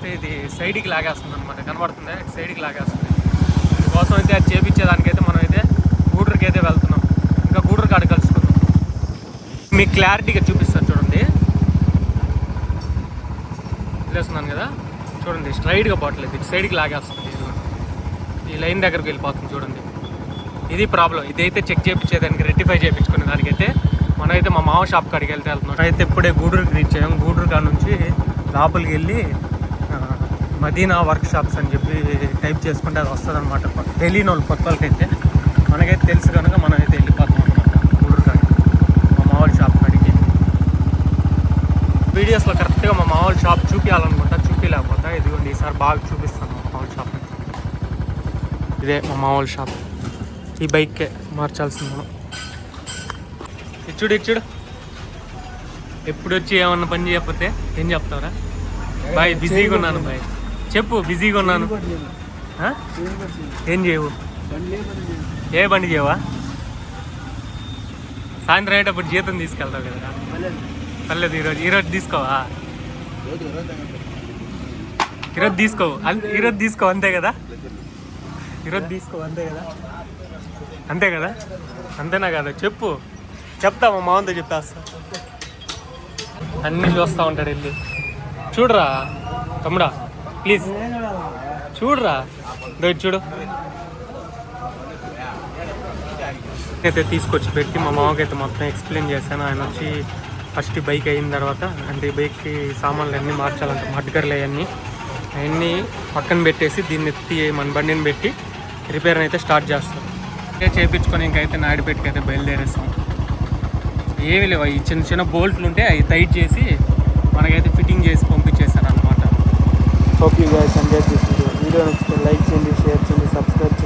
అయితే ఇది సైడ్కి లాగేస్తుంది అనమాట, కనబడుతుంది సైడ్కి లాగేస్తుంది. దీనికోసం అయితే అది చేపించేదానికైతే మనం అయితే గూడూరుకి అయితే వెళ్తున్నాం. ఇంకా గూడూరు కాడ కలుసుకుందాం. మీకు క్లారిటీగా చూపిస్తాను చూడండి, తెలుస్తున్నాను కదా చూడండి. స్ట్రైట్గా పోవట్లేదు, ఇటు సైడ్కి లాగేస్తుంది. ఈ లైన్ దగ్గరికి వెళ్ళిపోతుంది చూడండి. ఇది ప్రాబ్లం. ఇదైతే చెక్ చేయించేదానికి, రెక్టిఫై చేయించుకునే దానికైతే మనమైతే మా మామ షాప్ కాడికి వెళ్తున్నాం. అయితే ఇప్పుడే గూడూరుకి రీచ్ అయ్యాం. గూడూరు కాడ నుంచి లోపలికి వెళ్ళి మదీనా వర్క్ షాప్స్ అని చెప్పి టైప్ చేసుకుంటే అది వస్తుంది అనమాట. తెలియని వాళ్ళు కొత్త వాళ్ళకైతే, మనకైతే తెలుసు కనుక మనం అయితే వెళ్ళిపోతాం అనమాట గూడూరు కాడికి, మా మామూలు షాప్ కాడికి. వీడియోస్లో కరెక్ట్గా మా మామూలు షాప్ చూపించాలనుకుంటా, చూపించలేకపోతా. ఇదిగోండి ఈసారి బాగా చూపిస్తాను మా మామూలు షాప్. ఇదే మా మామూలు షాప్. ఈ బైక్కే మార్చాల్సింది మనం. ఇచ్చుడు ఎప్పుడు వచ్చి ఏమన్నా పని చేయకపోతే ఏం చెప్తావురా? బాయ్ బిజీగా ఉన్నాను బాయ్, చెప్పు బిజీగా ఉన్నాను. ఏం చేయవు? ఏ బండి చేయవా? సాయంత్రం అయ్యేటప్పుడు జీతం తీసుకెళ్తావు కదా. పర్లేదు, ఈరోజు తీసుకోవా? ఈరోజు తీసుకో అంతే కదా. ఈరోజు తీసుకో అంతే కదా. అంతేనా కదా? చెప్తా మా మామతో చెప్పేస్తా. అన్నీ చూస్తూ ఉంటాడు వెళ్ళి. చూడరా తమ్ముడా, ప్లీజ్ చూడరా, చూడు. అయితే తీసుకొచ్చి పెట్టి మా మామకైతే మొత్తం ఎక్స్ప్లెయిన్ చేశాను. ఆయన వచ్చి ఫస్ట్ బైక్ అయిన తర్వాత, అంటే ఈ బైక్కి సామాన్లు అన్నీ మార్చాలంట, మడ్గర్లు అవన్నీ పక్కన పెట్టేసి దీన్ని ఎత్తి మన బండిని పెట్టి రిపేర్ అయితే స్టార్ట్ చేస్తాం. చేయించుకొని ఇంకైతే నాయుడుపేటకి అయితే బయలుదేరేస్తాం. ఏమి లేవు, ఈ చిన్న చిన్న బోల్ట్లు ఉంటే అవి టైట్ చేసి మనకైతే ఫిట్టింగ్ చేసి పంపించేస్తాను అనమాట. Hope you guys enjoy this video. నచ్చితే లైక్ చేయండి, షేర్ చేయండి, సబ్స్క్రైబ్